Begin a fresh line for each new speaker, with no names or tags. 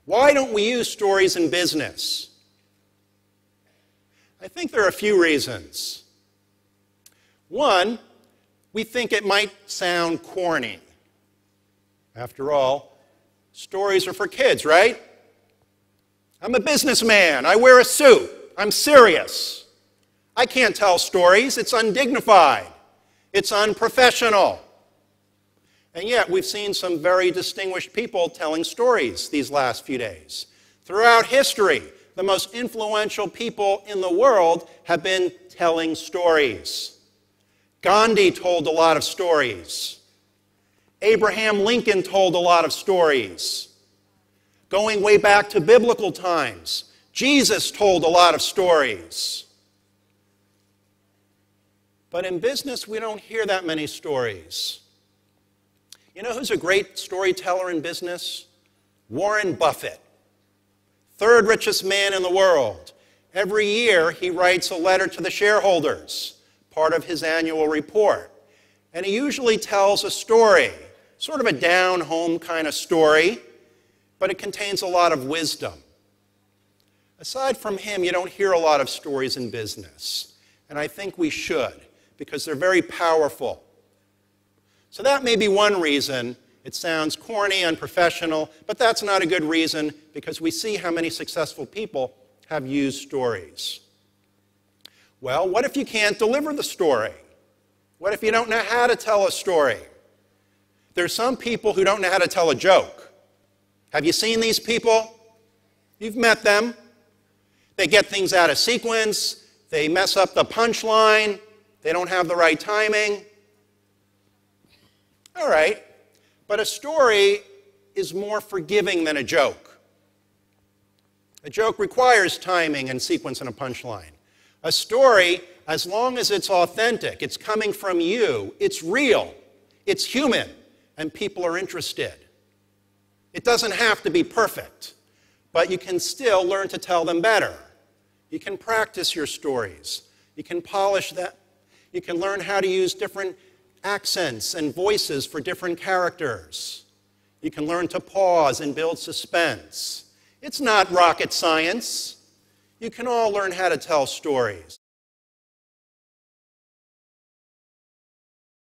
Why don't we use stories in business? I think there are a few reasons. One, we think it might sound corny. After all, stories are for kids, right? I'm a businessman. I wear a suit. I'm serious. I can't tell stories. It's undignified. It's unprofessional. And yet, we've seen some very distinguished people telling stories these last few days. Throughout history, the most influential people in the world have been telling stories. Gandhi told a lot of stories. Abraham Lincoln told a lot of stories. Going way back to biblical times, Jesus told a lot of stories. But in business, we don't hear that many stories. You know who's a great storyteller in business? Warren Buffett, third richest man in the world. Every year, he writes a letter to the shareholders, part of his annual report. And he usually tells a story, sort of a down-home kind of story, but it contains a lot of wisdom. Aside from him, you don't hear a lot of stories in business. And I think we should, because they're very powerful. So that may be one reason it sounds corny, unprofessional, but that's not a good reason because we see how many successful people have used stories. Well, what if you can't deliver the story? What if you don't know how to tell a story? There's some people who don't know how to tell a joke. Have you seen these people? You've met them. They get things out of sequence. They mess up the punchline. They don't have the right timing. All right, but a story is more forgiving than a joke. A joke requires timing and sequence and a punchline. A story, as long as it's authentic, it's coming from you, it's real, it's human, and people are interested. It doesn't have to be perfect, but you can still learn to tell them better. You can practice your stories. You can polish them. You can learn how to use different accents and voices for different characters. You can learn to pause and build suspense. It's not rocket science. You can all learn how to tell stories.